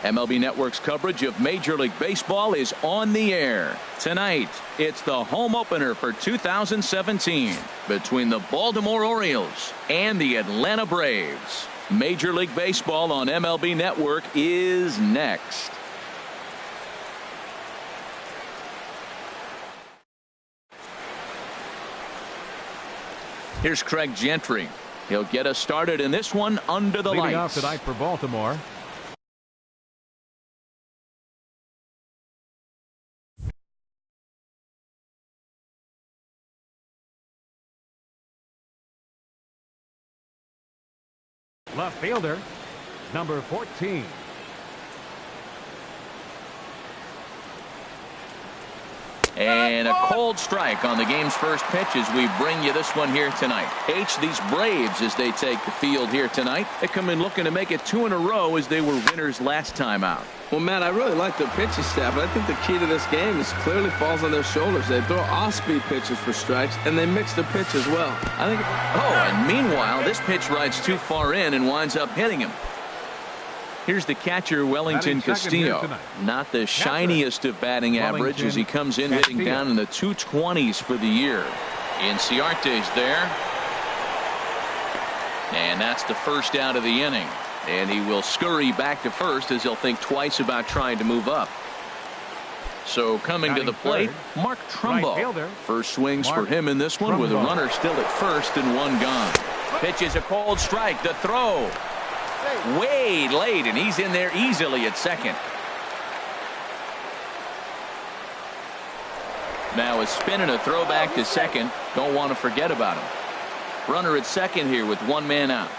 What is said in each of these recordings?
MLB Network's coverage of Major League Baseball is on the air. Tonight, it's the home opener for 2017 between the Baltimore Orioles and the Atlanta Braves. Major League Baseball on MLB Network is next. Here's Craig Gentry. He'll get us started in this one under the lights. Leading off tonight for Baltimore. Left fielder, number 14. And a cold strike on the game's first pitch as we bring you this one here tonight. These Braves, as they take the field here tonight, they come in looking to make it 2 in a row as they were winners last time out. Well, Matt, I really like their pitching staff, but I think the key to this game is clearly falls on their shoulders. They throw off-speed pitches for strikes, and they mix their pitch as well. And meanwhile, this pitch rides too far in and winds up hitting him. Here's the catcher, Wellington Castillo. Not the shiniest of batting average as he comes in hitting down in the 220s for the year. Inciarte's there. And that's the first out of the inning. And he will scurry back to first as he'll think twice about trying to move up. So coming to the plate, Mark Trumbo. First swings for him in this one with a runner still at first and one gone. Pitches a cold strike. The throw. Way late, and he's in there easily at second. Now a spin and a throw back to second. Don't want to forget about him. Runner at second here with one man out.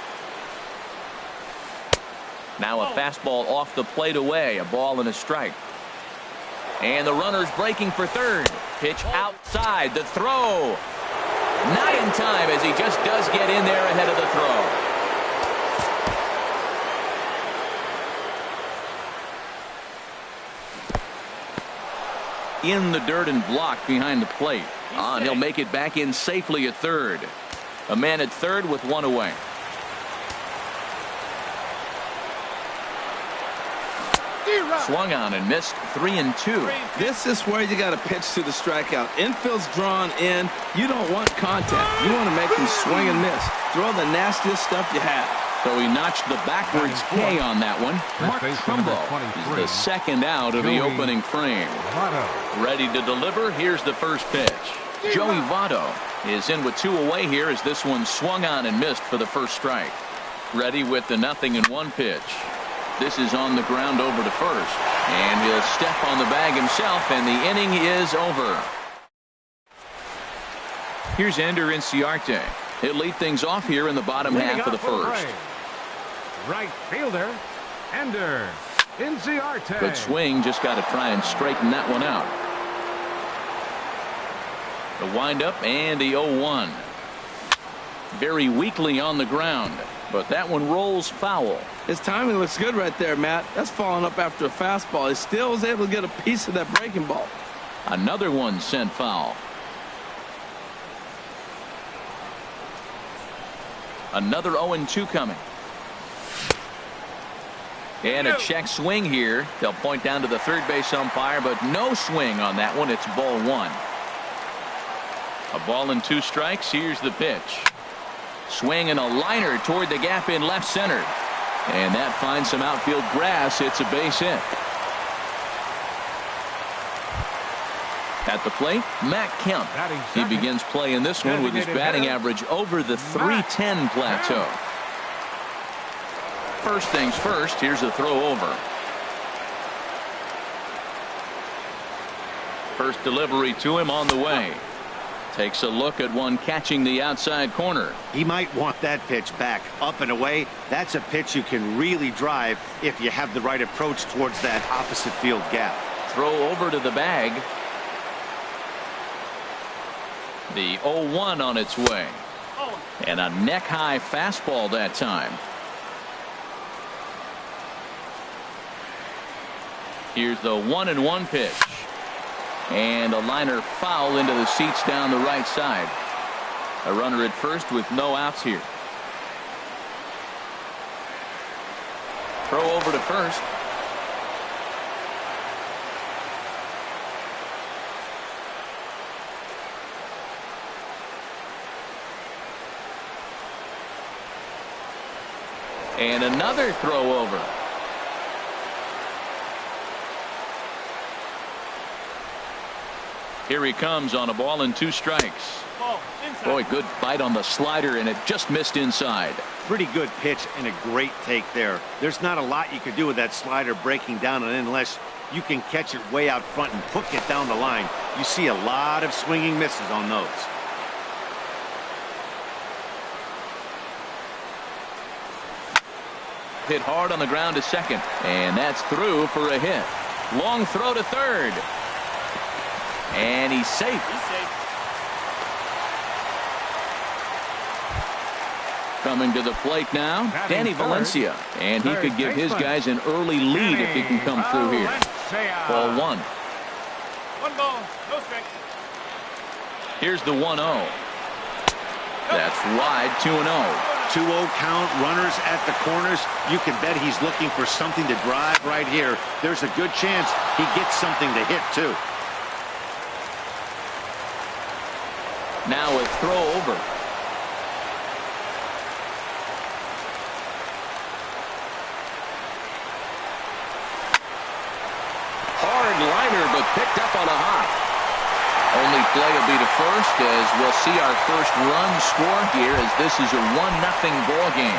Now a fastball off the plate away. A ball and a strike. And the runner's breaking for third. Pitch outside. The throw. Not in time as he just does get in there ahead of the throw. In the dirt and blocked behind the plate. And he'll make it back in safely at third. A man at third with one away. Swung on and missed 3-2. This is where you got to pitch to the strikeout. Infield's drawn in. You don't want contact. You want to make them swing and miss. Throw the nastiest stuff you have. So he notched the backwards K on that one. Mark Trumbo is the second out of the opening frame. Ready to deliver. Here's the first pitch. Joey Votto is in with 2 away here as this one swung on and missed for the first strike. Ready with the 0-1 pitch. This is on the ground over to first. And he'll step on the bag himself, and the inning is over. Here's Ender Inciarte. He'll lead things off here in the bottom half of the first. Right fielder, Ender Inciarte. Good swing, just got to try and straighten that one out. The windup and the 0-1. Very weakly on the ground, but that one rolls foul. His timing looks good right there, Matt. That's following up after a fastball. He still was able to get a piece of that breaking ball. Another one sent foul. Another 0-2 coming. And a check swing here. They'll point down to the third base umpire, but no swing on that one. It's ball 1. A ball and 2 strikes. Here's the pitch. Swing and a liner toward the gap in left center. And that finds some outfield grass. It's a base hit. At the plate, Matt Kemp. He begins play in this one with his batting average over the .310 plateau. First things first, here's a throw over. First delivery to him on the way. Takes a look at one catching the outside corner. He might want that pitch back up and away. That's a pitch you can really drive if you have the right approach towards that opposite field gap. Throw over to the bag. The 0-1 on its way. And a neck-high fastball that time. Here's the 1-1 pitch. And a liner foul into the seats down the right side. A runner at first with no outs here. Throw over to first. And another throw over. Here he comes on a ball and 2 strikes. Boy, good bite on the slider, and it just missed inside. Pretty good pitch and a great take there. There's not a lot you can do with that slider breaking down and in unless you can catch it way out front and hook it down the line. You see a lot of swinging misses on those. Hit hard on the ground to second, and that's through for a hit. Long throw to third. And he's safe. Coming to the plate now, Danny Valencia. And he could give his guys an early lead if he can come through here. Ball 1. 1 ball, no strike. Here's the 1-0. That's wide, 2-0. 2-0 count, runners at the corners. You can bet he's looking for something to drive right here. There's a good chance he gets something to hit, too. Now a throw over. Hard liner, but picked up on a hop. Only play will be to first as we'll see our first run score here as this is a 1-0 ball game.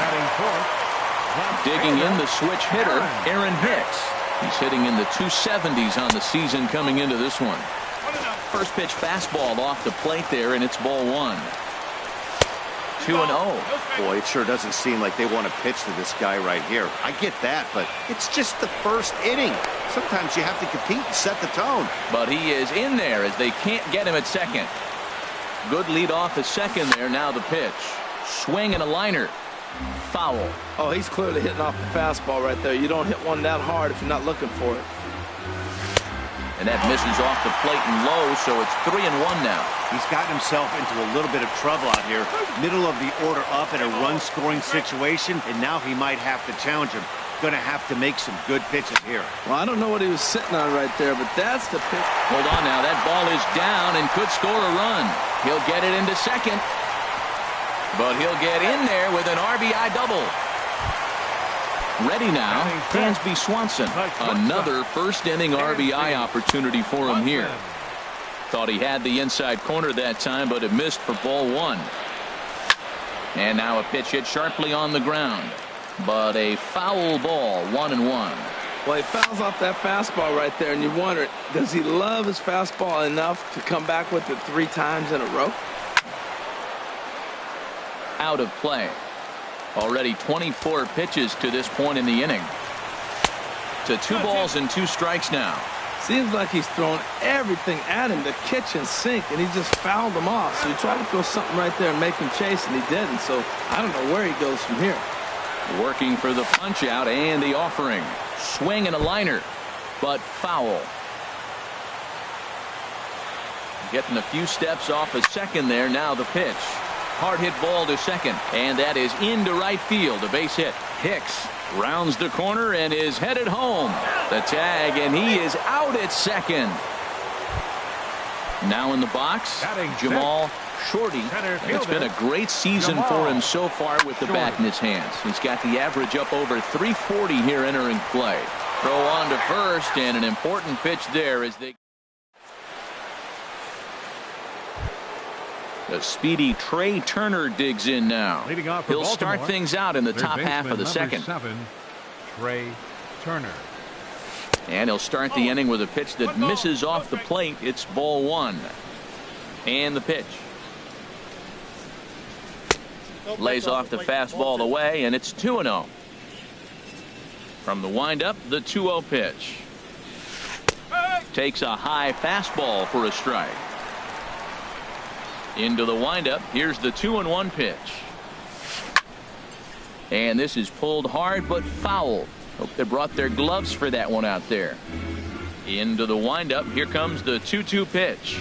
Digging in the switch hitter, Aaron Hicks. He's hitting in the 270s on the season coming into this one. First pitch fastball off the plate there, and it's ball 1. 2-0. Boy, it sure doesn't seem like they want to pitch to this guy right here. I get that, but it's just the first inning. Sometimes you have to compete and set the tone. But he is in there as they can't get him at second. Good lead off at second there. Now the pitch. Swing and a liner. Foul. Oh, he's clearly hitting off the fastball right there. You don't hit one that hard if you're not looking for it. And that misses off the plate and low, so it's 3-1 now. He's gotten himself into a little bit of trouble out here. Middle of the order up in a run-scoring situation, and now he might have to challenge him. Going to have to make some good pitches here. Well, I don't know what he was sitting on right there, but that's the pitch. Hold on now. That ball is down and could score a run. He'll get it into second. But he'll get in there with an RBI double. Ready now, Dansby Swanson. Another first-inning RBI opportunity for him here. Thought he had the inside corner that time, but it missed for ball 1. And now a pitch hit sharply on the ground. But a foul ball, 1-1. Well, he fouls off that fastball right there, and you wonder, does he love his fastball enough to come back with it 3 times in a row? Out of play. Already 24 pitches to this point in the inning. To 2 balls and 2 strikes now. Seems like he's thrown everything at him, the kitchen sink, and he just fouled him off. So he tried to throw something right there and make him chase, and he didn't. So I don't know where he goes from here. Working for the punch out and the offering. Swing and a liner, but foul. Getting a few steps off a second there. Now the pitch. Hard hit ball to second, and that is into right field. A base hit. Hicks rounds the corner and is headed home. The tag, and he is out at second. Now in the box, Jamal Shorty. And it's been a great season for him so far with the bat in his hands. He's got the average up over 340 here entering play. Throw on to first, and an important pitch there as they. The speedy Trey Turner digs in now. He'll start things out in the top half of the second. Trey Turner. And he'll start the inning with a pitch that misses off the plate. It's ball 1. And the pitch. Lays off the fastball away, and it's 2-0. From the windup, the 2-0 pitch. Takes a high fastball for a strike. Into the windup. Here's the 2-1 pitch. And this is pulled hard but foul. Hope they brought their gloves for that one out there. Into the windup. Here comes the 2-2 pitch.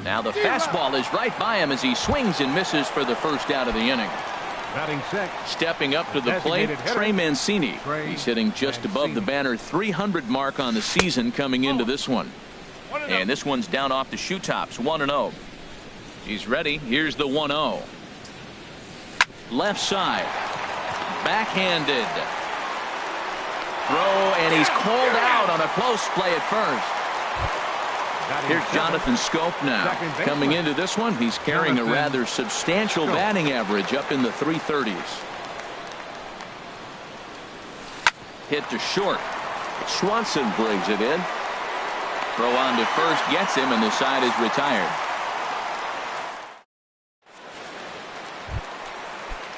Now the fastball is right by him as he swings and misses for the first out of the inning. Batting sixth. Stepping up to the plate, Trey Mancini. He's hitting just above the banner 300 mark on the season coming into this one. And this one's down off the shoe tops, 1-0. He's ready. Here's the 1-0. Left side. Backhanded. Throw, and he's called out on a close play at first. Here's Jonathan Scope now. Coming into this one, he's carrying a rather substantial batting average up in the 330s. Hit to short. Swanson brings it in. Throw on to first gets him, and the side is retired.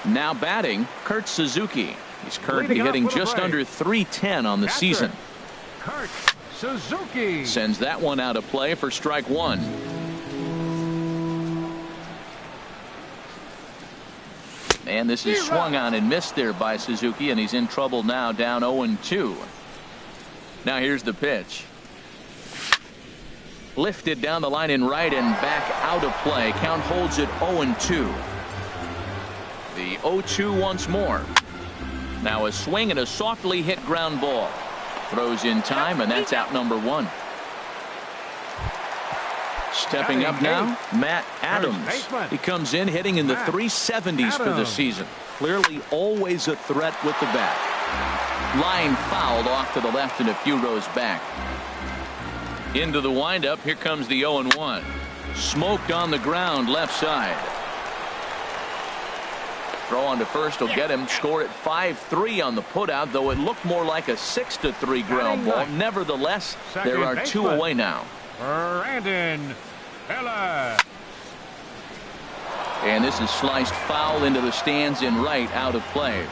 Now batting, Kurt Suzuki. He's currently hitting just under .310 on the season. Kurt Suzuki sends that one out of play for strike one. And this is swung on and missed there by Suzuki, and he's in trouble now, down 0-2. Now here's the pitch. Lifted down the line in right and back out of play. Count holds it 0-2. The 0-2 once more. Now a swing and a softly hit ground ball. Throws in time, and that's out number one. Stepping up now, Matt Adams. He comes in hitting in the 370s for the season. Clearly always a threat with the bat. Line fouled off to the left and a few rows back. Into the windup. Here comes the 0-1. Smoked on the ground left side. Throw on to first will get him. Score at 5-3 on the putout, though it looked more like a 6-3 ground ball. Nevertheless, there are two away now. Brandon Ellis. And this is sliced foul into the stands in right, out of play.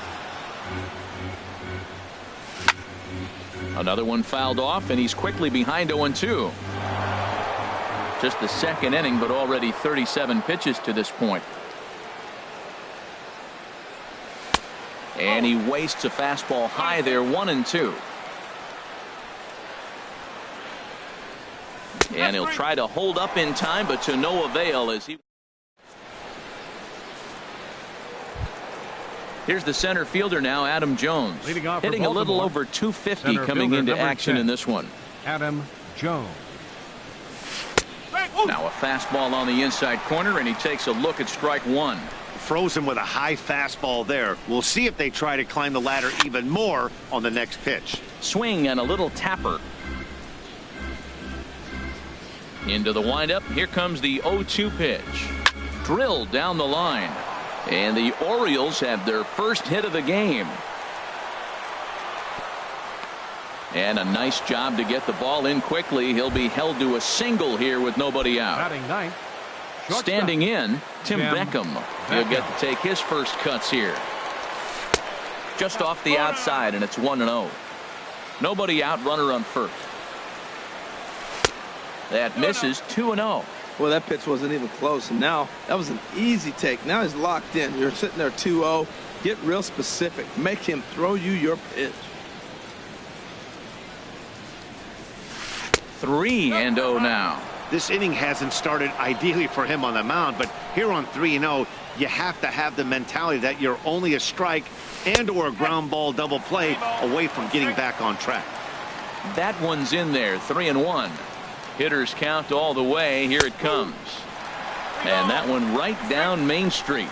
Another one fouled off, and he's quickly behind 0-2. Just the second inning, but already 37 pitches to this point. And he wastes a fastball high there, 1-2. And he'll try to hold up in time, but to no avail as he. Here's the center fielder now, Adam Jones. Hitting a little over 250 coming into action in this one. Adam Jones. Now a fastball on the inside corner, and he takes a look at strike one. Frozen with a high fastball there. We'll see if they try to climb the ladder even more on the next pitch. Swing and a little tapper. Into the windup. Here comes the 0-2 pitch. Drilled down the line. And the Orioles have their first hit of the game. And a nice job to get the ball in quickly. He'll be held to a single here with nobody out. Batting ninth. Standing in, Tim Beckham. He'll get to take his first cuts here. Just off the outside, and it's 1-0. Nobody out, runner on first. That misses, 2-0. Well, that pitch wasn't even close, and now that was an easy take. Now he's locked in. You're sitting there 2-0. Get real specific. Make him throw you your pitch. 3-0 now. This inning hasn't started ideally for him on the mound, but here on 3-0, you have to have the mentality that you're only a strike and or a ground ball double play away from getting back on track. That one's in there, 3-1. Hitters count all the way. Here it comes. And that one right down Main Street.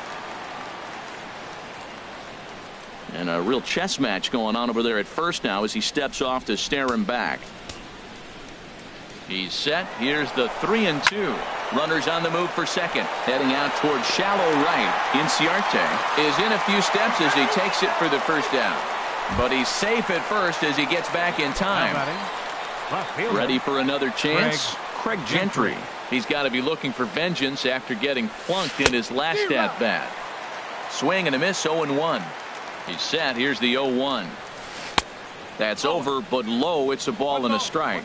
And a real chess match going on over there at first now as he steps off to stare him back. He's set. Here's the 3-2. Runners on the move for second. Heading out towards shallow right. Inciarte is in a few steps as he takes it for the first down. But he's safe at first as he gets back in time. Ready for another chance? Craig Gentry. He's got to be looking for vengeance after getting plunked in his last at-bat. Swing and a miss, 0-1. He's set. Here's the 0-1. That's over, but low. It's a ball and a strike.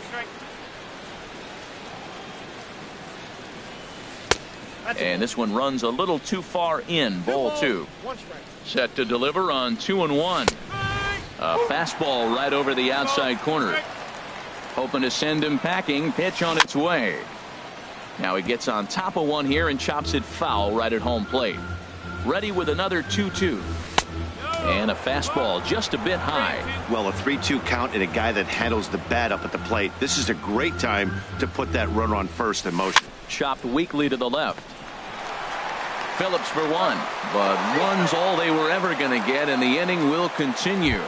And this one runs a little too far in. Ball two. Set to deliver on 2-1. A fastball right over the outside corner. Hoping to send him packing. Pitch on its way. Now he gets on top of one here and chops it foul right at home plate. Ready with another 2-2. And a fastball just a bit high. Well, a 3-2 count and a guy that handles the bat up at the plate. This is a great time to put that runner on first in motion. Chopped weakly to the left. Phillips for one, but one's all they were ever going to get, and the inning will continue.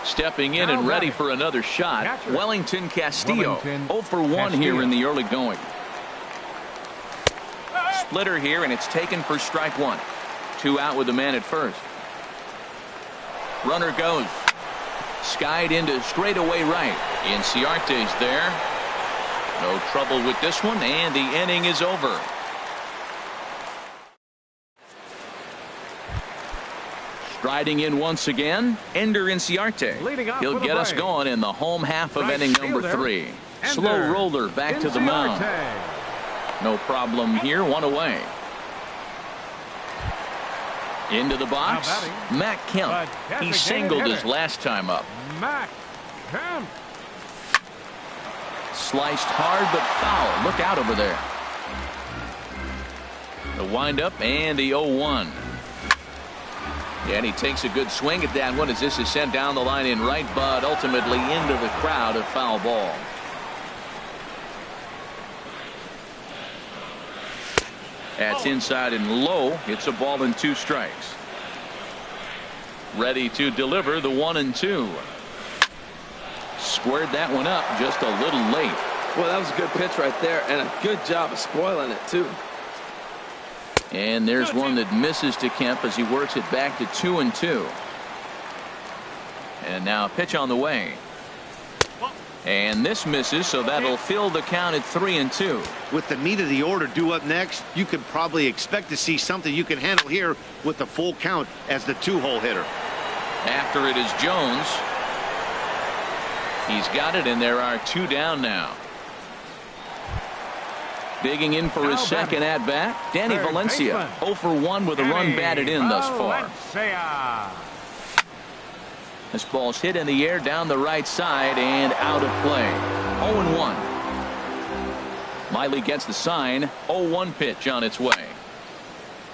Stepping in and ready for another shot, Wellington Castillo. 0 for 1 here in the early going. Splitter here, and it's taken for strike one. 2 out with the man at first. Runner goes. Skied into straightaway right. Inciarte's there. No trouble with this one, and the inning is over. Striding in once again, Ender Inciarte. He'll get us going in the home half of inning number 3. Slow roller back to the mound. No problem here, 1 away. Into the box, Matt Kemp. He singled his last time up. Matt Kemp. Sliced hard but foul. Look out over there. The windup and the 0-1. And he takes a good swing at that one as this is sent down the line in right, but ultimately into the crowd, a foul ball. That's inside and low. It's a ball and 2 strikes. Ready to deliver the 1-2. Squared that one up just a little late. Well, that was a good pitch right there, and a good job of spoiling it, too. And there's one that misses to Kemp as he works it back to 2-2. And now a pitch on the way. And this misses, so that'll fill the count at 3-2. With the meat of the order due up next, you could probably expect to see something you can handle here with the full count as the 2-hole hitter. After it is Jones. He's got it, and there are 2 down now. Digging in for his second at-bat, Danny Valencia. 0 for 1 with a run batted in thus far. This ball's hit in the air down the right side and out of play. 0-1. Miley gets the sign. 0-1 pitch on its way.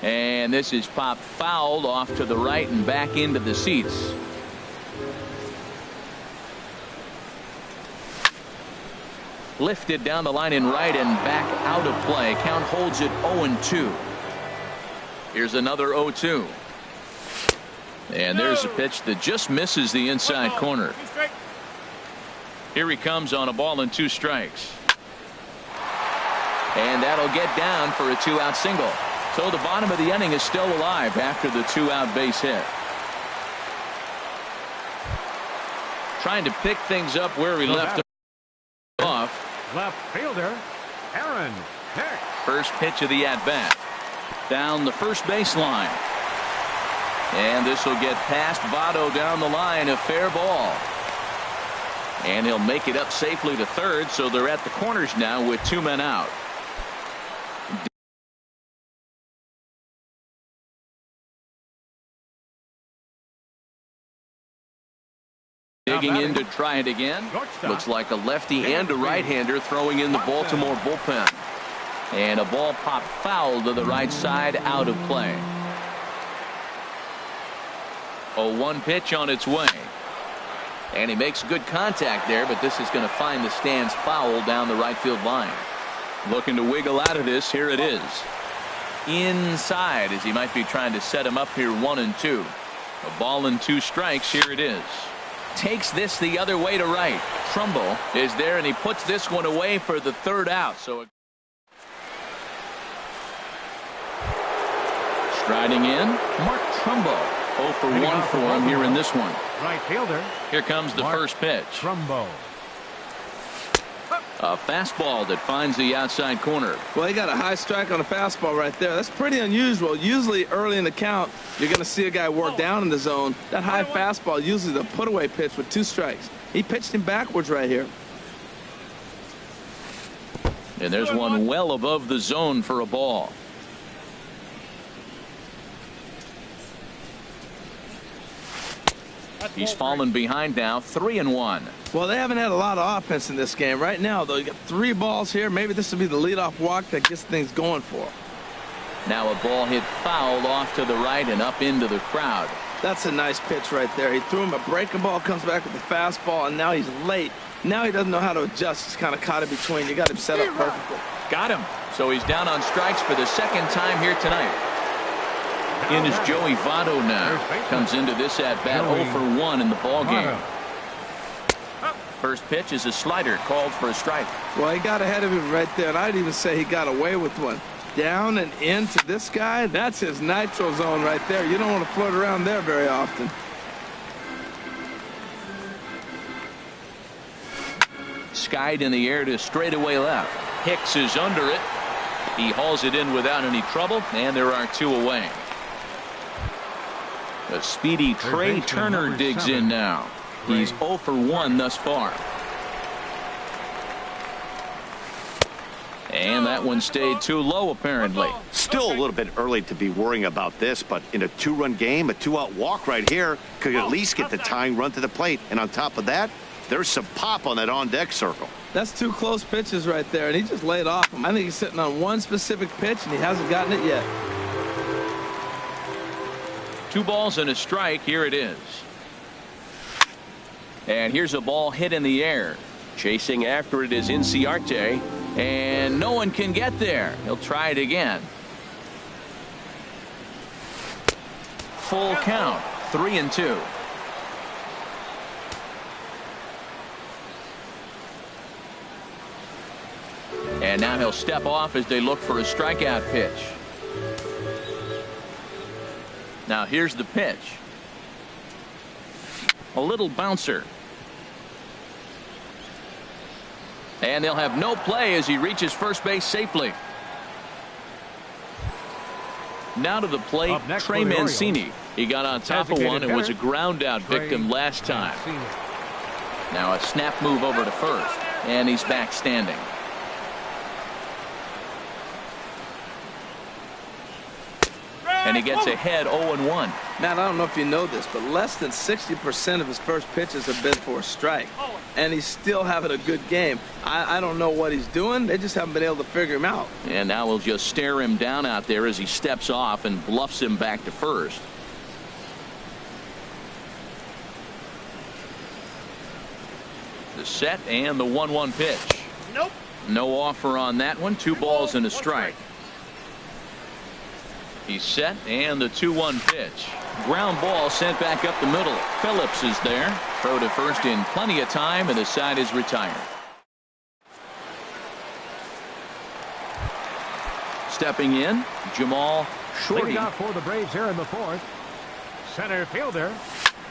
And this is popped fouled off to the right and back into the seats. Lifted down the line in right and back out of play. Count holds it 0-2. Here's another 0-2. And there's a pitch that just misses the inside corner. Here he comes on a ball and 2 strikes. And that'll get down for a 2-out single. So the bottom of the inning is still alive after the 2-out base hit. Trying to pick things up where he left off. Left fielder, Aaron Hicks. First pitch of the at-bat. Down the first baseline. And this will get past Votto down the line, a fair ball. And he'll make it up safely to third, so they're at the corners now with 2 men out. Digging in to try it again. Looks like a lefty and a right-hander throwing in the Baltimore bullpen. And a ball popped foul to the right side, out of play. 0-1 pitch on its way. And he makes good contact there, but this is going to find the stands foul down the right field line. Looking to wiggle out of this. Here it is. Inside as he might be trying to set him up here 1-2. A ball and 2 strikes. Here it is. Takes this the other way to right. Trumbo is there, and he puts this one away for the 3rd out. So striding in, Mark Trumbo. 0 for 1 for him here in this one. Right fielder. Here comes the first pitch. Trumbo. A fastball that finds the outside corner. Well, he got a high strike on a fastball right there. That's pretty unusual. Usually early in the count, you're going to see a guy work down in the zone. That high fastball, usually the put-away pitch with 2 strikes. He pitched him backwards right here. And there's one well above the zone for a ball. He's fallen behind now, 3-1. Well, they haven't had a lot of offense in this game. Right now, though, you got 3 balls here. Maybe this will be the leadoff walk that gets things going for him. Now a ball hit foul off to the right and up into the crowd. That's a nice pitch right there. He threw him a breaking ball, comes back with the fastball, and now he's late. Now he doesn't know how to adjust. He's kind of caught in between. You got him set up perfectly. Got him. So he's down on strikes for the second time here tonight. In is Joey Votto now. Comes into this at-bat 0 for 1 in the ballgame. First pitch is a slider called for a strike. Well, he got ahead of him right there, and I'd even say he got away with one. Down and into this guy, that's his nitro zone right there. You don't want to float around there very often. Skied in the air to straightaway left. Hicks is under it. He hauls it in without any trouble, and there are 2 away. The speedy Trey Turner digs in now. He's 0 for 1 thus far. And that one stayed too low, apparently. Still a little bit early to be worrying about this, but in a 2-run game, a 2-out walk right here could at least get the tying run to the plate. And on top of that, there's some pop on that on-deck circle. That's 2 close pitches right there, and he just laid off him. I think he's sitting on one specific pitch, and he hasn't gotten it yet. 2 balls and a strike. Here it is. And here's a ball hit in the air. Chasing after it is Inciarte, and no one can get there. He'll try it again. Full count, 3-2. And now he'll step off as they look for a strikeout pitch. Now here's the pitch. A little bouncer. And they'll have no play as he reaches first base safely. Now to the plate, Trey Mancini. He got on top of one and was a ground out victim last time. Now a snap move over to first, and he's back standing. And he gets ahead 0-1. Matt, I don't know if you know this, but less than 60% of his first pitches have been for a strike. And he's still having a good game. I don't know what he's doing. They just haven't been able to figure him out. And now we'll just stare him down out there as he steps off and bluffs him back to first. The set and the 1-1 pitch. Nope. No offer on that one. 2 balls and a strike. He's set, and the 2-1 pitch. Ground ball sent back up the middle. Phillips is there. Throw to first in plenty of time, and the side is retired. Stepping in, Jamal Shorty. Leading off for the Braves here in the 4th. Center fielder,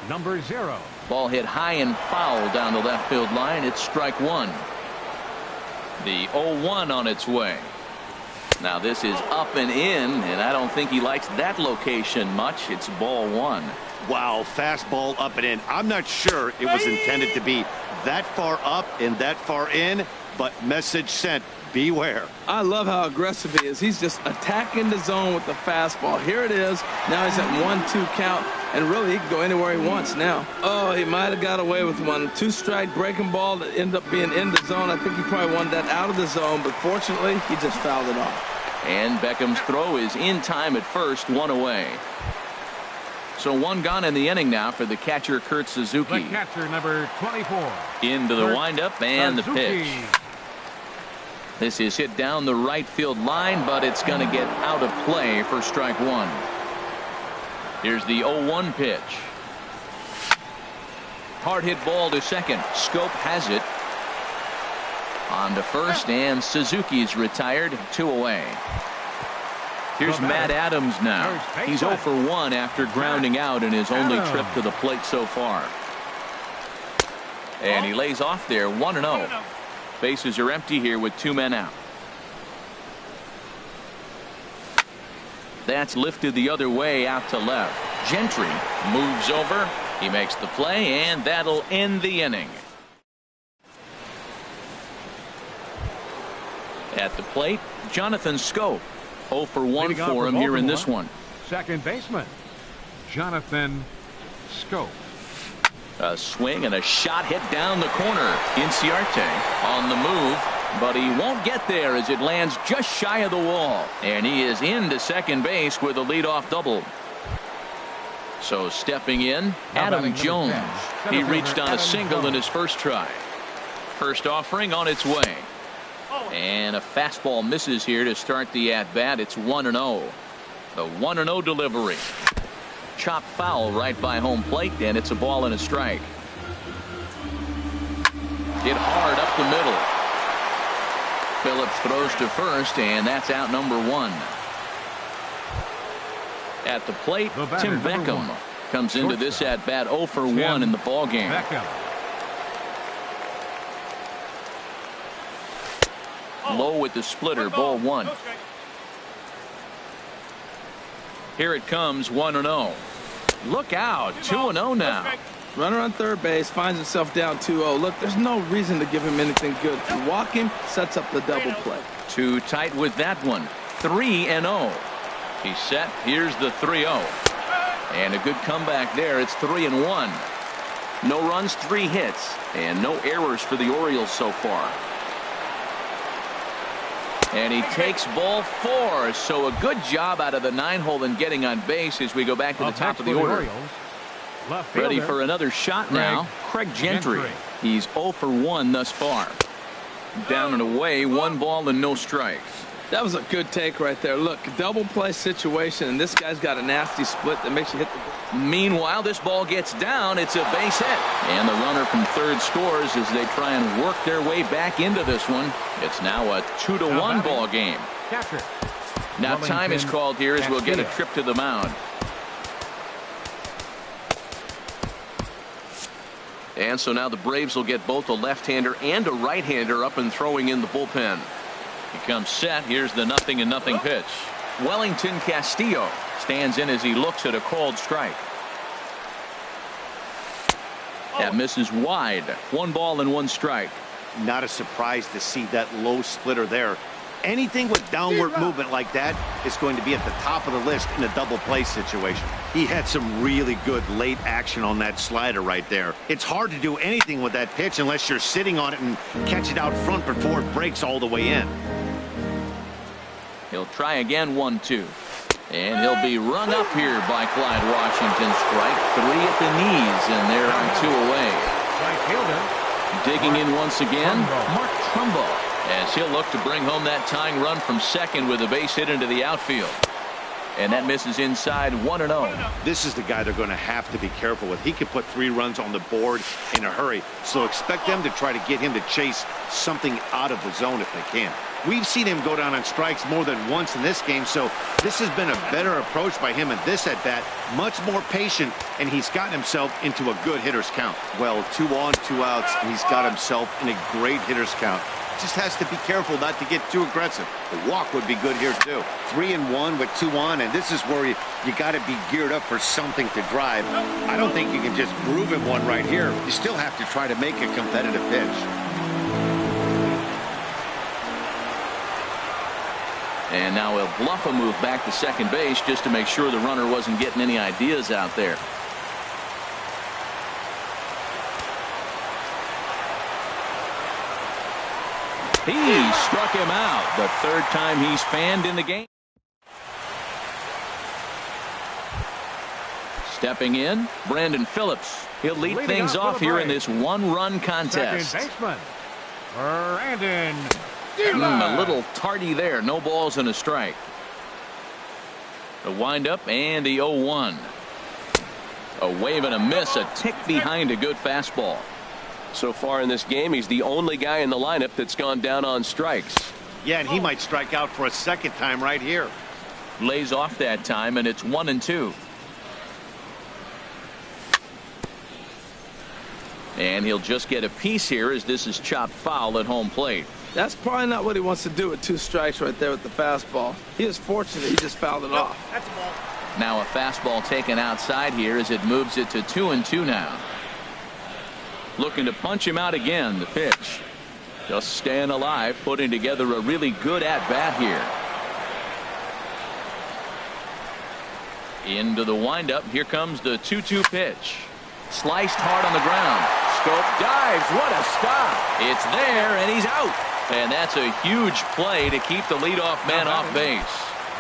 number 0. Ball hit high and foul down the left field line. It's strike 1. The 0-1 on its way. Now this is up and in, and I don't think he likes that location much. It's ball 1. Wow, fastball up and in. I'm not sure it was intended to be that far up and that far in, but message sent. Beware. I love how aggressive he is. He's just attacking the zone with the fastball. Here it is. Now he's at 1-2 count, and really he can go anywhere he wants now. Oh, he might have got away with one. 2-strike breaking ball that ended up being in the zone. I think he probably wanted that out of the zone, but fortunately he just fouled it off. And Beckham's throw is in time at first, 1 away. So 1 gone in the inning now for the catcher Kurt Suzuki. The catcher, number 24. Into the windup and the pitch. This is hit down the right field line, but it's going to get out of play for strike 1. Here's the 0-1 pitch. Hard hit ball to second. Scope has it. On to first, and Suzuki's retired. 2 away. Here's Matt Adams now. He's 0 for 1 after grounding out in his only trip to the plate so far. And he lays off there, 1-0. Bases are empty here with 2 men out. That's lifted the other way out to left. Gentry moves over. He makes the play, and that'll end the inning. At the plate, Jonathan Scope. 0 for 1 for him here in this one. Second baseman, Jonathan Scope. A swing and a shot hit down the corner. Inciarte on the move, but he won't get there as it lands just shy of the wall. And he is into second base with a leadoff double. So stepping in, Adam Jones. He reached on a single in his first try. First offering on its way. And a fastball misses here to start the at-bat. It's 1-0. The 1-0 delivery. Chop foul right by home plate, and it's a ball and a strike. Hit hard up the middle. Phillips throws to first, and that's out number 1. At the plate, Tim Beckham comes into this at-bat 0 for 1 in the ballgame. Low with the splitter, ball 1. Here it comes, 1-0. Look out, 2-0 now. Runner on third base finds himself down 2-0. Look, there's no reason to give him anything good. To walk him sets up the double play. Too tight with that one. 3-0. He's set. Here's the 3-0. And a good comeback there. It's 3-1. No runs, 3 hits, and no errors for the Orioles so far. And he takes ball 4. So a good job out of the 9-hole in getting on base as we go back to the top of the order. Ready for another shot now. Craig Gentry. He's 0 for 1 thus far. Down and away, 1 ball and no strikes. That was a good take right there. Look, double play situation, and this guy's got a nasty split that makes you hit the... Meanwhile, this ball gets down. It's a base hit. And the runner from third scores as they try and work their way back into this one. It's now a 2-1 ball game. Now time is called here as we'll get a trip to the mound. And so now the Braves will get both a left-hander and a right-hander up and throwing in the bullpen. He comes set. Here's the 0-0 pitch. Wellington Castillo stands in as he looks at a called strike. That misses wide. 1 ball and 1 strike. Not a surprise to see that low splitter there. Anything with downward movement like that is going to be at the top of the list in a double play situation. He had some really good late action on that slider right there. It's hard to do anything with that pitch unless you're sitting on it and catch it out front before it breaks all the way in. He'll try again, 1-2. And he'll be rung up here by Clyde Washington. Strike 3 at the knees, and they're on 2 away. Digging in once again, Mark Trumbo, as he'll look to bring home that tying run from second with a base hit into the outfield. And that misses inside, 1-0. This is the guy they're going to have to be careful with. He can put 3 runs on the board in a hurry, so expect them to try to get him to chase something out of the zone if they can. We've seen him go down on strikes more than once in this game, so this has been a better approach by him in this at-bat. Much more patient, and he's gotten himself into a good hitter's count. Well, 2 on, 2 outs, and he's got himself in a great hitter's count. Just has to be careful not to get too aggressive. The walk would be good here, too. 3-1 with 2 on, and this is where you got to be geared up for something to drive. I don't think you can just groove him one right here. You still have to try to make a competitive pitch. And now he'll bluff a move back to second base just to make sure the runner wasn't getting any ideas out there. He struck him out. The 3rd time he's fanned in the game. Stepping in, Brandon Phillips. He'll lead things off here in this 1-run contest. Second baseman, Brandon. A little tardy there. No balls and a strike. The windup and the 0-1. A wave and a miss. A tick behind a good fastball. So far in this game, he's the only guy in the lineup that's gone down on strikes. Yeah, and he might strike out for a 2nd time right here. Lays off that time, and it's 1-2. And he'll just get a piece here as this is chopped foul at home plate. That's probably not what he wants to do with 2 strikes right there with the fastball. He was fortunate he just fouled it off. That's a ball. Now a fastball taken outside here as it moves it to 2-2 now. Looking to punch him out again. The pitch. Just staying alive, putting together a really good at-bat here. Into the windup. Here comes the 2-2 pitch. Sliced hard on the ground. Scope dives. What a stop. It's there, and he's out. And that's a huge play to keep the leadoff man off base.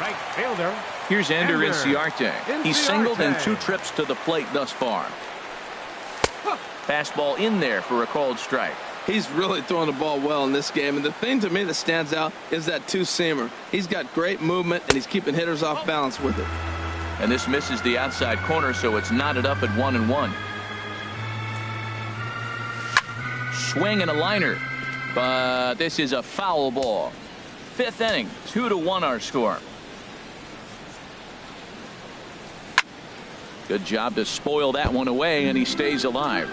Right fielder. Here's Ender Inciarte. He's singled in 2 trips to the plate thus far. Fastball in there for a called strike. He's really throwing the ball well in this game. And the thing to me that stands out is that two-seamer. He's got great movement, and he's keeping hitters off balance with it. And this misses the outside corner, so it's knotted up at 1-1. Swing and a liner, but this is a foul ball. Fifth inning, 2-1 our score. Good job to spoil that one away, and he stays alive.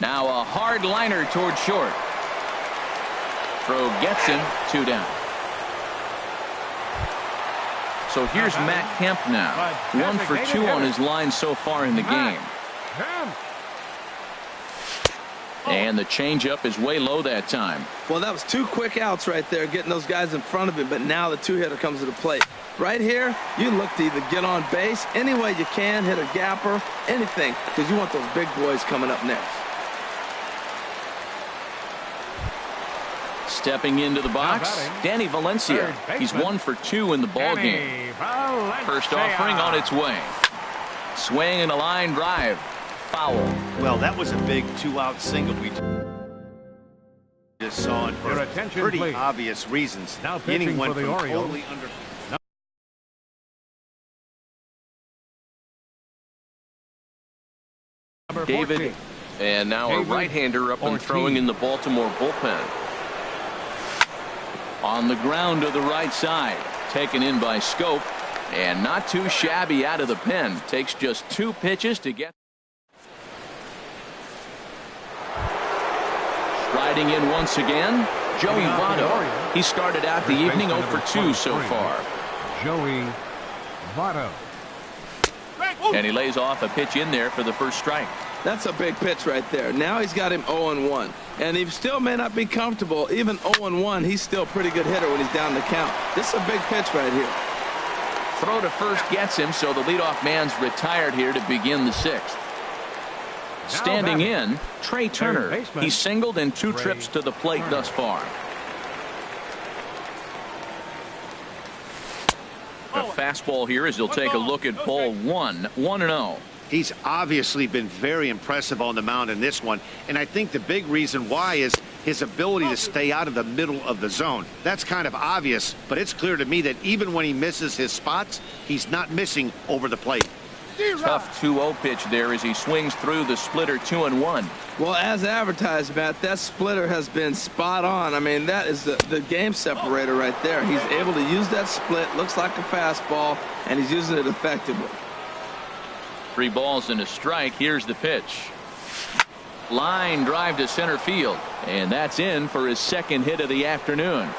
Now a hard liner toward short. Throw gets him, 2 down. So here's Matt Kemp now. 1 for 2 on his line so far in the game. And the changeup is way low that time. Well, that was 2 quick outs right there, getting those guys in front of him, but now the 2-hitter comes to the plate. Right here, you look to either get on base any way you can, hit a gapper, anything, because you want those big boys coming up next. Stepping into the box, Danny Valencia. He's 1 for 2 in the ball game. First offering on its way. Swing and a line drive. Foul. Well, that was a big 2-out single we just saw it for pretty obvious reasons. Now the inning went for the from Orioles. totally under. David, and now a right-hander up and throwing in the Baltimore bullpen. On the ground to the right side, taken in by Scope, and not too shabby out of the pen. Takes just 2 pitches to get. Riding in once again, Joey Votto. He started out the evening 0 for 2 so far. Joey Votto. And he lays off a pitch in there for the first strike. That's a big pitch right there. Now he's got him 0-1. And he still may not be comfortable. Even 0-1, he's still a pretty good hitter when he's down the count. This is a big pitch right here. Throw to first gets him, so the leadoff man's retired here to begin the 6th. Standing in, Trey Turner. He's singled in 2 trips to the plate thus far. A fastball here as he'll take a look at ball 1. 1-0. He's obviously been very impressive on the mound in this one, and I think the big reason why is his ability to stay out of the middle of the zone. That's kind of obvious, but it's clear to me that even when he misses his spots, he's not missing over the plate. Tough 2-0 pitch there as he swings through the splitter 2-1. Well, as advertised, Matt, that splitter has been spot on. I mean, that is the game separator right there. He's able to use that split, looks like a fastball, and he's using it effectively. 3 balls and a strike. Here's the pitch. Line drive to center field, and that's in for his 2nd hit of the afternoon.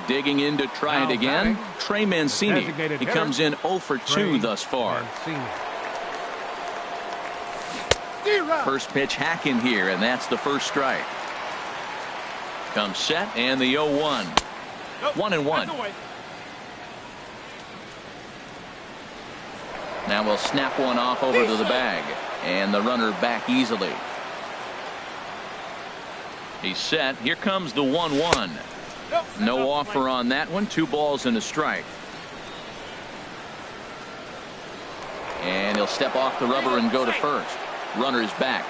Digging in to try it again, Trey Mancini. He comes in 0 for 2 thus far. First pitch hack in here, and that's the first strike. Comes set, and the 0-1. 1-1. Now we'll snap one off over to the bag, and the runner back easily. He's set. Here comes the 1-1. No offer on that one. 2 balls and a strike. And he'll step off the rubber and go to first. Runner's back.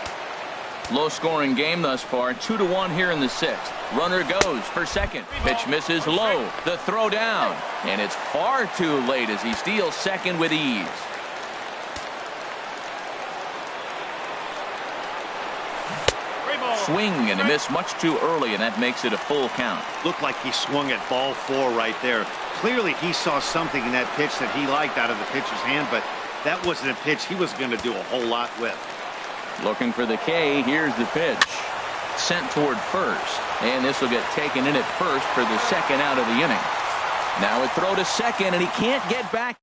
Low scoring game thus far. 2-1 here in the 6th. Runner goes for second. Pitch misses low. The throw down. And it's far too late as he steals second with ease. Swing and a miss much too early, and that makes it a full count. Looked like he swung at ball 4 right there. Clearly he saw something in that pitch that he liked out of the pitcher's hand, but that wasn't a pitch he was going to do a whole lot with. Looking for the K. Here's the pitch. Sent toward first, and this will get taken in at first for the 2nd out of the inning. Now a throw to second, and he can't get back.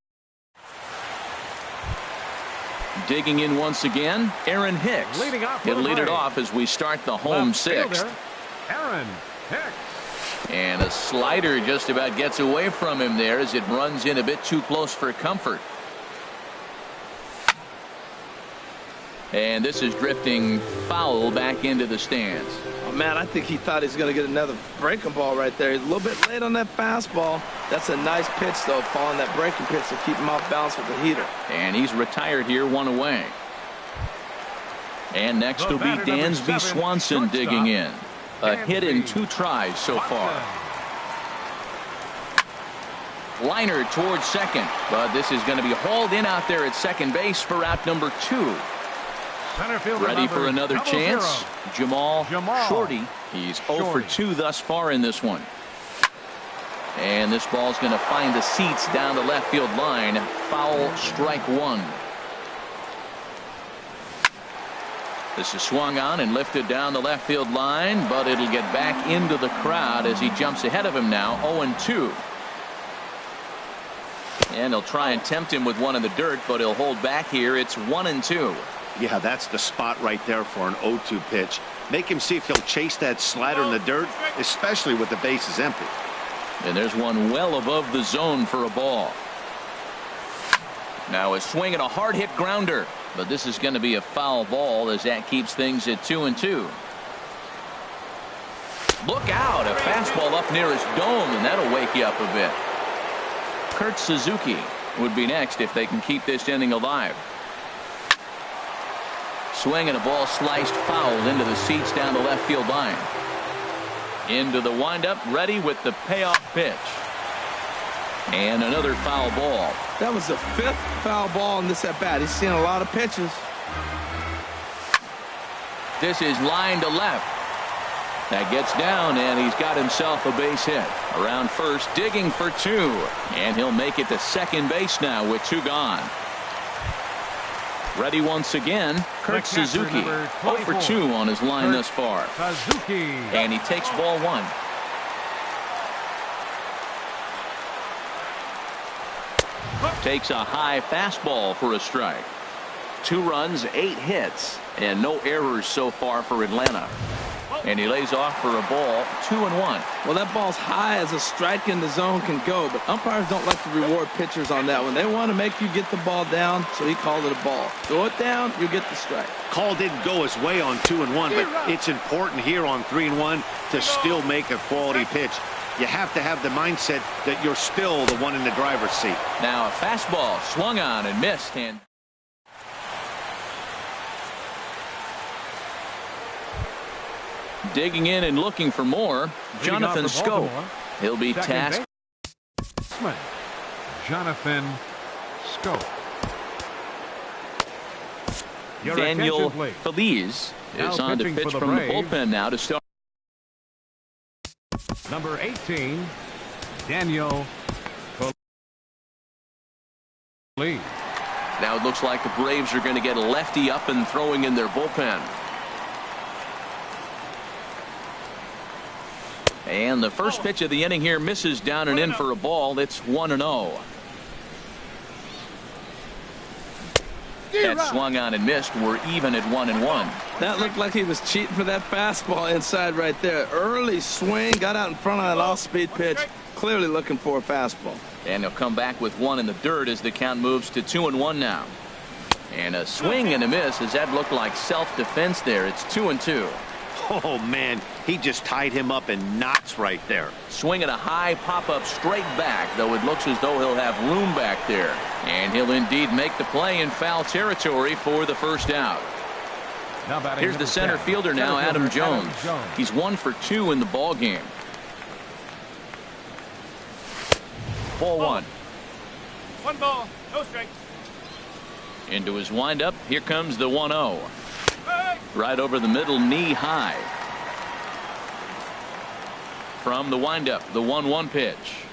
Digging in once again, Aaron Hicks. He'll lead it off as we start the home 6th. Aaron Hicks. And a slider just about gets away from him there as it runs in a bit too close for comfort. And this is drifting foul back into the stands. man, I think he thought he was going to get another breaking ball right there. He's a little bit late on that fastball. That's a nice pitch, though, following that breaking pitch to keep him off balance with the heater. And he's retired here, 1 away. And next will be Dansby Swanson digging in. A hit in 2 tries so far. Liner towards second, but this is going to be hauled in out there at second base for out number 2. Ready for another chance. Jamal Shorty. He's 0 for 2 thus far in this one. And this ball's going to find the seats down the left field line. Foul, strike 1. This is swung on and lifted down the left field line, but it'll get back into the crowd as he jumps ahead of him now, 0-2. And he'll try and tempt him with one in the dirt, but he'll hold back here. It's 1-2. Yeah, that's the spot right there for an 0-2 pitch. Make him see if he'll chase that slider in the dirt, especially with the bases empty. And there's one well above the zone for a ball. Now a swing and a hard hit grounder, but this is going to be a foul ball as that keeps things at 2-2. Look out, a fastball up near his dome, and that'll wake you up a bit. Kurt Suzuki would be next if they can keep this inning alive. Swing and a ball sliced foul into the seats down the left field line. Into the windup, ready with the payoff pitch. And another foul ball. That was the 5th foul ball in this at bat. He's seen a lot of pitches. This is line to left. That gets down, and he's got himself a base hit. Around first, digging for 2. And he'll make it to second base now with 2 gone. Ready once again, Kurt Suzuki. 0 for 2 on his line thus far. Suzuki. And he takes ball 1. Takes a high fastball for a strike. 2 runs, 8 hits, and no errors so far for Atlanta. And he lays off for a ball, 2-1. Well, that ball's high as a strike in the zone can go, but umpires don't like to reward pitchers on that one. They want to make you get the ball down, so he called it a ball. Throw it down, you get the strike. Call didn't go his way on 2-1, but it's important here on 3-1 to still make a quality pitch. You have to have the mindset that you're still the one in the driver's seat. Now a fastball swung on and missed. And digging in and looking for more, Jonathan Scope. He'll be tasked. Jonathan Scope. Daniel Feliz is on to pitch from the bullpen now to start. Number 18, Daniel Feliz. Now it looks like the Braves are going to get a lefty up and throwing in their bullpen. And the first pitch of the inning here misses down and in for a ball. It's 1-0. That swung on and missed. We're even at 1-1. That looked like he was cheating for that fastball inside right there. Early swing, got out in front of that off-speed pitch. Clearly looking for a fastball. And he'll come back with 1 in the dirt as the count moves to 2-1 now. And a swing and a miss as that looked like self-defense there. It's 2-2. Oh, man, he just tied him up in knots right there. Swinging a high pop-up straight back, though it looks as though he'll have room back there. And he'll indeed make the play in foul territory for the first out. Here's the center fielder now, Adam Jones. He's 1 for 2 in the ball game. Ball 1. 1 ball, no strikes. Into his windup. Here comes the 1-0. Right over the middle, knee high. From the windup, the 1-1 pitch.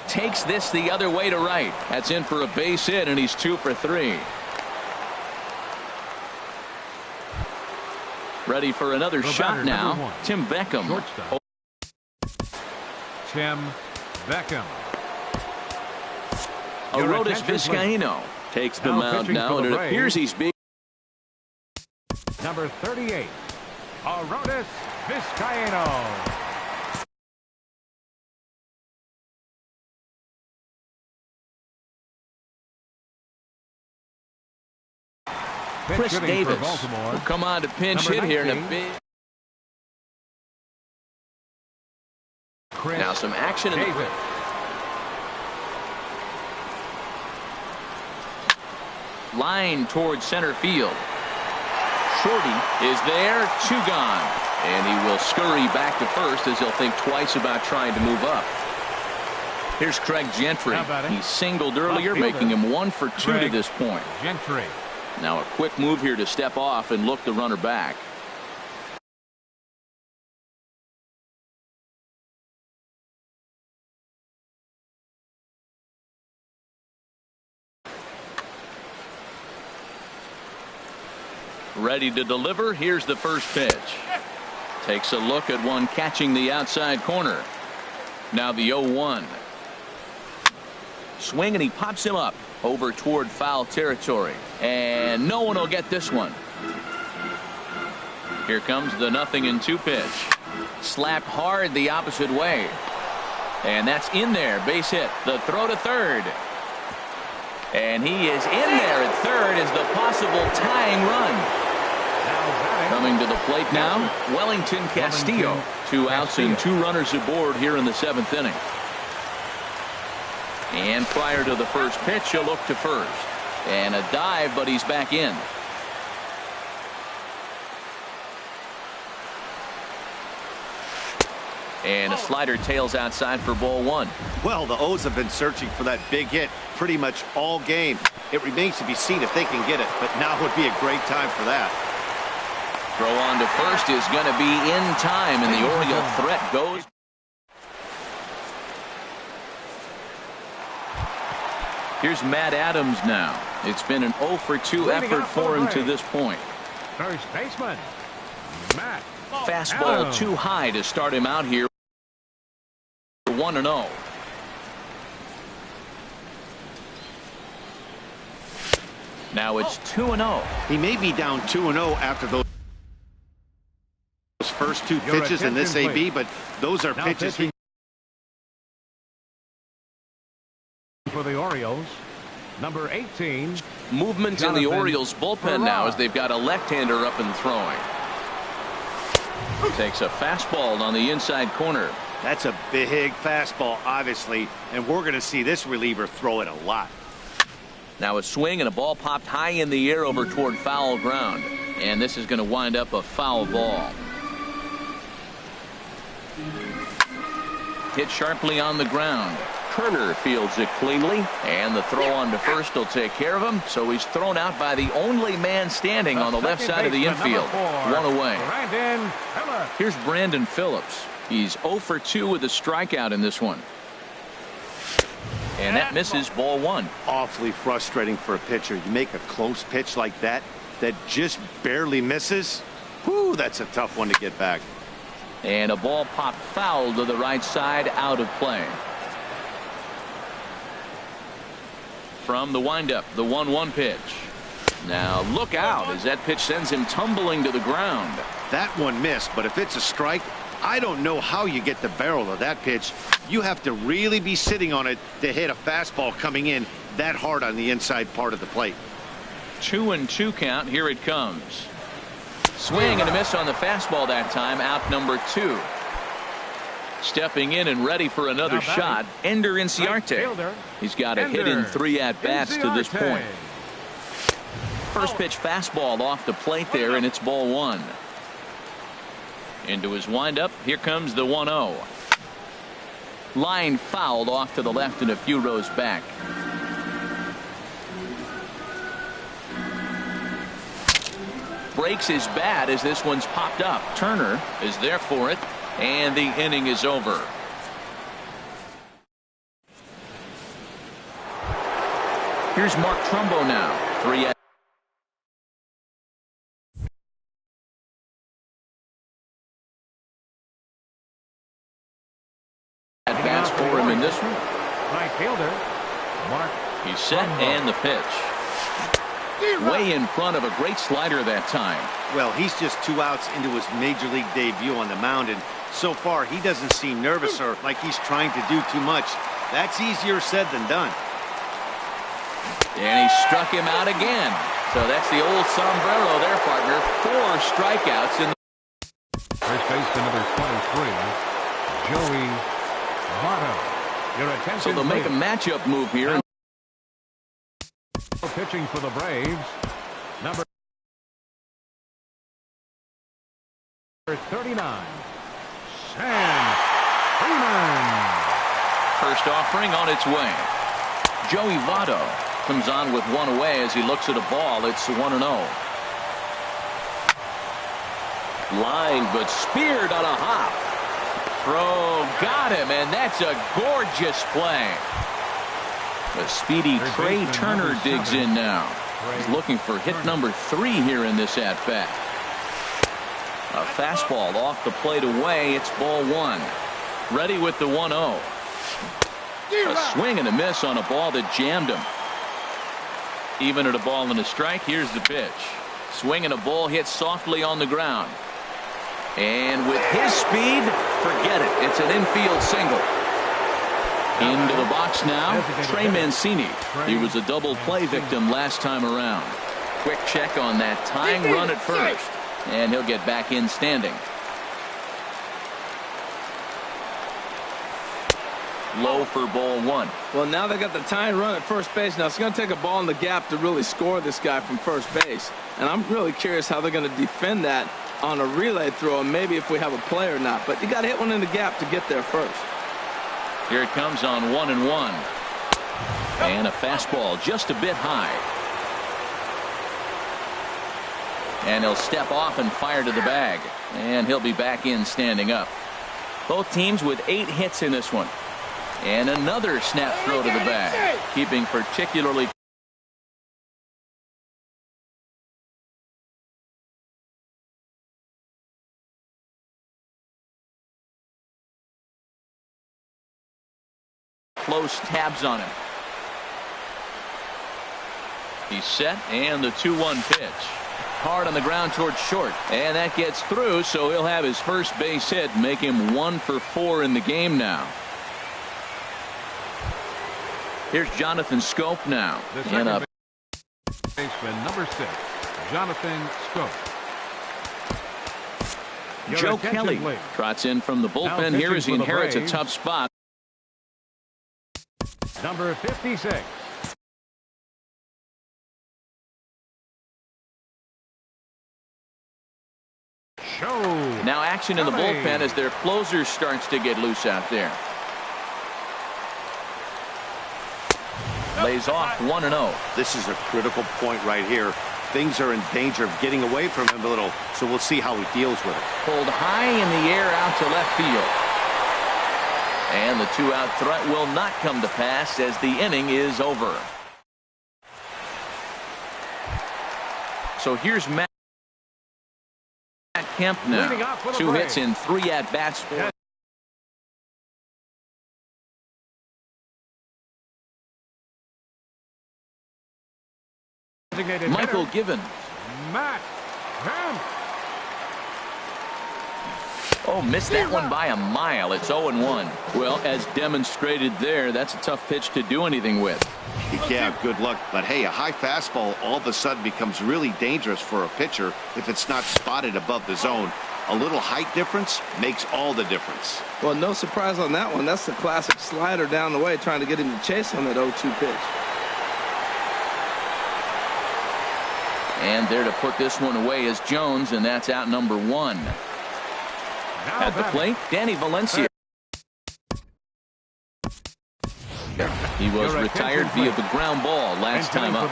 Takes this the other way to right. That's in for a base hit, and he's 2 for 3. Ready for another shot now. Tim Beckham. Tim Beckham. Arodys Vizcaíno takes the mound now, and it appears he's being. Number 38, Arodys Vizcaíno. Chris Davis will come on to pinch hit here in a big Now some action in the Davis. line towards center field. Shorty is there, 2 gone. And he will scurry back to first as he'll think twice about trying to move up. Here's Craig Gentry. He singled earlier, making him 1 for 2 to this point. Gentry. Now a quick move here to step off and look the runner back. Ready to deliver. Here's the first pitch. Takes a look at one catching the outside corner. Now the 0-1. Swing and he pops him up over toward foul territory. And no one will get this one. Here comes the 0-2 pitch. Slapped hard the opposite way. And that's in there. Base hit. The throw to third. And he is in there at third as the possible tying run. Coming to the plate now, Wellington Castillo. 2 outs and 2 runners aboard here in the 7th inning. And prior to the first pitch, a look to first. And a dive, but he's back in. And a slider tails outside for ball 1. Well, the O's have been searching for that big hit pretty much all game. It remains to be seen if they can get it, but now would be a great time for that. Throw on to first is going to be in time, and the Oriole threat goes. Here's Matt Adams now. It's been an 0 for 2 effort for him to this point. First baseman, Matt. Fastball Adams. too high to start him out here. 1-0. Now it's 2-0. He may be down 2-0 after those first 2 pitches in this AB, but those are pitches he. For the Orioles, number 18. Movement in the Orioles bullpen now as they've got a left-hander up and throwing. Takes a fastball on the inside corner. That's a big fastball, obviously, and we're going to see this reliever throw it a lot. Now a swing and a ball popped high in the air over toward foul ground. And this is going to wind up a foul ball. Hit sharply on the ground. Turner fields it cleanly, and the throw on to first will take care of him. So he's thrown out by the only man standing on the left side of the infield. 1 away. Here's Brandon Phillips. He's 0 for 2 with a strikeout in this one. And that misses ball 1. Awfully frustrating for a pitcher. You make a close pitch like that just barely misses. Whew, that's a tough one to get back. And a ball popped foul to the right side, out of play. From the windup, the 1-1 pitch. Now look out as that pitch sends him tumbling to the ground. That one missed, but if it's a strike, I don't know how you get the barrel of that pitch. You have to really be sitting on it to hit a fastball coming in that hard on the inside part of the plate. 2-2 count. Here it comes. Swing and a miss on the fastball that time. Out number 2. Stepping in and ready for another shot, Ender Inciarte. He's got a hit in 3 at-bats to this point. First pitch fastball off the plate there, and it's ball 1. Into his windup, here comes the 1-0. Line fouled off to the left and a few rows back. Breaks his bat as this one's popped up. Turner is there for it, and the inning is over. Here's Mark Trumbo now. 3 at-bats for him in this one. Right fielder, Mark. He's set and the pitch. Way in front of a great slider that time. Well, he's just 2 outs into his major league debut on the mound, and so far he doesn't seem nervous or like he's trying to do too much. That's easier said than done. And he struck him out again. So that's the old sombrero there, partner. 4 strikeouts in the First baseman number 23, Joey So they'll make a matchup move here. Pitching for the Braves, number 39, Sam Freeman. First offering on its way. Joey Votto comes on with one away as he looks at a ball. It's 1-0. Line, but speared on a hop. Throw, got him, and that's a gorgeous play. The speedy Trey Turner digs in now. He's looking for hit number 3 here in this at-bat. A fastball off the plate away. It's ball 1. Ready with the 1-0. A swing and a miss on a ball that jammed him. Even at a ball and a strike, here's the pitch. Swing and a ball hit softly on the ground. And with his speed, forget it. It's an infield single. Into the box now, Trey Mancini. He was a double play victim last time around. Quick check on that tying run at first. And he'll get back in standing. Low for ball 1. Well, now they got the tying run at first base. Now it's going to take a ball in the gap to really score this guy from first base. And I'm really curious how they're going to defend that on a relay throw, and maybe if we have a play or not. But you got to hit one in the gap to get there first. Here it comes on 1-1. And a fastball just a bit high. And he'll step off and fire to the bag. And he'll be back in standing up. Both teams with 8 hits in this one. And another snap throw to the bag. Keeping particularly close tabs on him. He's set, and the 2-1 pitch. Hard on the ground towards short, and that gets through, so he'll have his first base hit, make him 1 for 4 in the game now. Here's Jonathan Scope now. And up baseman number 6, Jonathan Scope. Joe Kelly trots in from the bullpen here as he inherits a tough spot. Number 56. Now action in the bullpen as their closer starts to get loose out there. Lays off 1-0. This is a critical point right here. Things are in danger of getting away from him a little, so we'll see how he deals with it. Pulled high in the air out to left field. And the 2-out threat will not come to pass as the inning is over. So here's Matt Kemp now. 2 hits in 3 at-bats. Michael Givens. Matt Kemp. Oh, missed that one by a mile. It's 0-1. Well, as demonstrated there, that's a tough pitch to do anything with. Yeah, good luck. But hey, a high fastball all of a sudden becomes really dangerous for a pitcher if it's not spotted above the zone. A little height difference makes all the difference. Well, no surprise on that one. That's the classic slider down the way, trying to get him to chase on that 0-2 pitch. And there to put this one away is Jones, and that's out number 1. At the plate, Danny Valencia. He was retired via the ground ball last time up.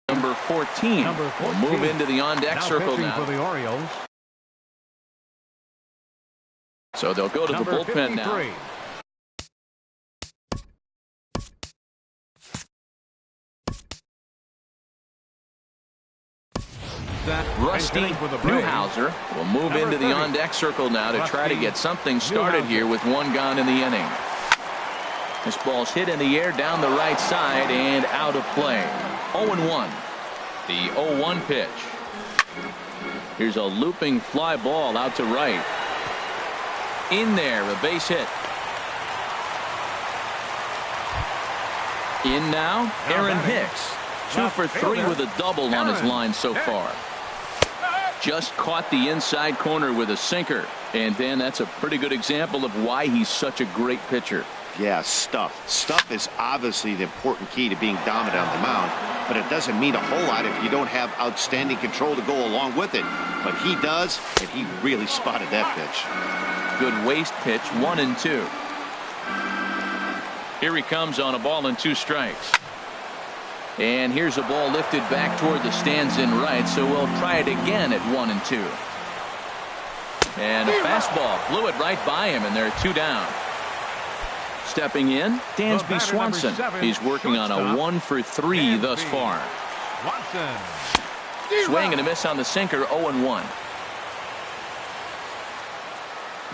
Number 14 will move into the on-deck circle now. For the Orioles. So they'll go to the bullpen now. Rusty Newhouser will move into the on-deck circle now to try to get something started here with 1 gone in the inning. This ball's hit in the air down the right side and out of play. 0-1. The 0-1 pitch. Here's a looping fly ball out to right. In there, a base hit. In now, Aaron Hicks. 2 for 3 with a double on his line so far. Just caught the inside corner with a sinker. And Dan, that's a pretty good example of why he's such a great pitcher. Yeah, stuff. Stuff is obviously the important key to being dominant on the mound, but it doesn't mean a whole lot if you don't have outstanding control to go along with it. But he does, and he really spotted that pitch. Good waste pitch, 1-2. Here he comes on a ball and 2 strikes. And here's a ball lifted back toward the stands in right, so we'll try it again at 1-2. And a fastball blew it right by him, and there are 2 down. Stepping in, Dansby Swanson. He's working on a 1 for 3 thus far. Swing and a miss on the sinker, 0-1.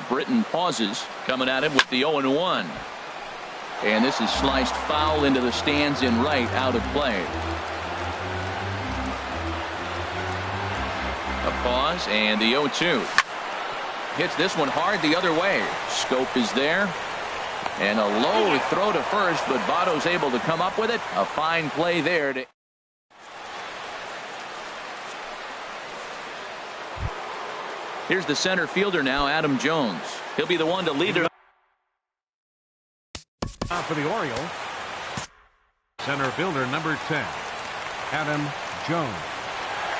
Britton pauses, coming at him with the 0-1. And this is sliced foul into the stands in right, out of play. A pause and the 0-2. Hits this one hard the other way. Scope is there. And a low throw to first, but Votto's able to come up with it. A fine play there. Here's the center fielder now, Adam Jones. He'll be the one to lead it. For the Orioles, center fielder number 10, Adam Jones.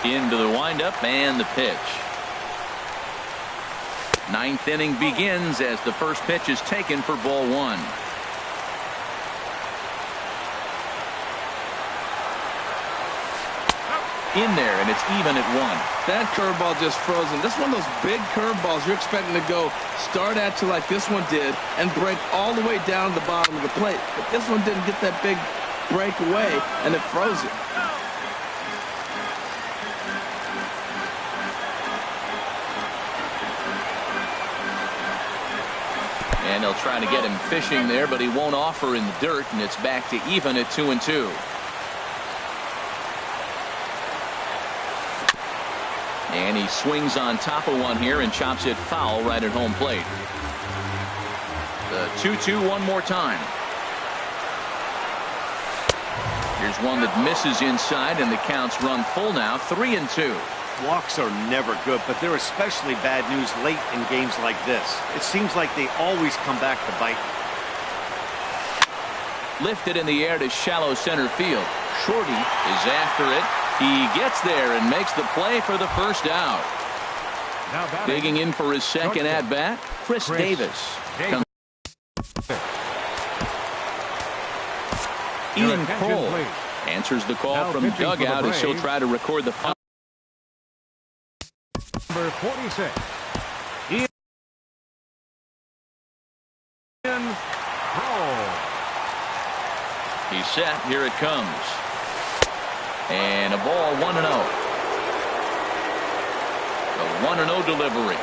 Into the windup and the pitch. 9th inning begins as the first pitch is taken for ball 1. In there, and it's even at 1. That curveball just frozen. This is one of those big curveballs you're expecting to go start at you like this one did and break all the way down to the bottom of the plate. But this one didn't get that big break away, and it froze it. And they'll try to get him fishing there, but he won't offer in the dirt, and it's back to even at 2-2. And he swings on top of one here and chops it foul right at home plate. The 2-2 one more time. Here's one that misses inside, and the counts run full now, 3-2. Walks are never good, but they're especially bad news late in games like this. It seems like they always come back to bite. Lifted in the air to shallow center field. Shorty is after it. He gets there and makes the play for the first out. Digging in for his second at-bat, Chris Davis. Ian Cole answers the call from dugout as he'll try to record the foul. Number 46, Ian Cole. He's set. Here it comes. And a ball, 1-0. The 1-0 delivery.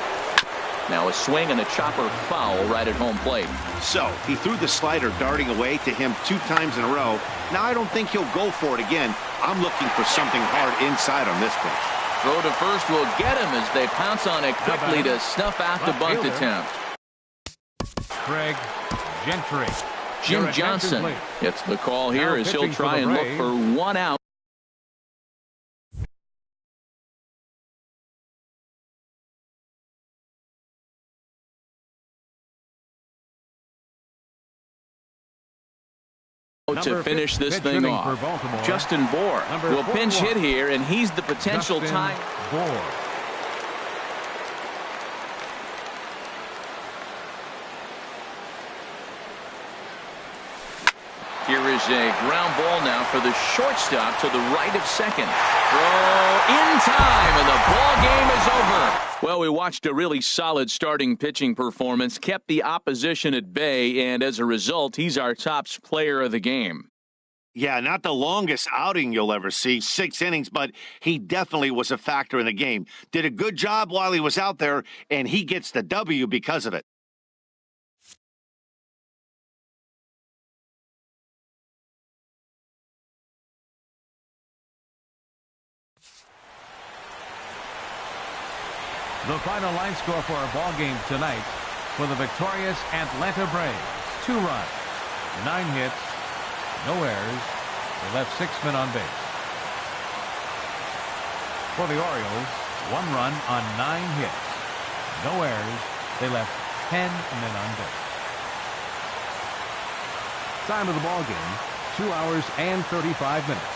Now a swing and a chopper foul right at home plate. So he threw the slider darting away to him 2 times in a row. Now I don't think he'll go for it again. I'm looking for something hard inside on this pitch. Throw to first will get him as they pounce on it quickly to snuff out the bunt attempt. Craig Gentry. Jim Johnson gets the call here as he'll try and look for 1 out. To finish this thing off, Justin Bour will pinch hit here, and he's the potential tie. Here is a ground ball now for the shortstop to the right of second. Throw in time, and the ball game is over. Well, we watched a really solid starting pitching performance, kept the opposition at bay, and as a result, he's our top player of the game. Yeah, not the longest outing you'll ever see, 6 innings, but he definitely was a factor in the game. Did a good job while he was out there, and he gets the W because of it. The final line score for our ball game tonight for the victorious Atlanta Braves: 2 runs, 9 hits, no errors. They left 6 men on base. For the Orioles, 1 run on 9 hits. No errors. They left 10 men on base. Time of the ball game, 2 hours and 35 minutes.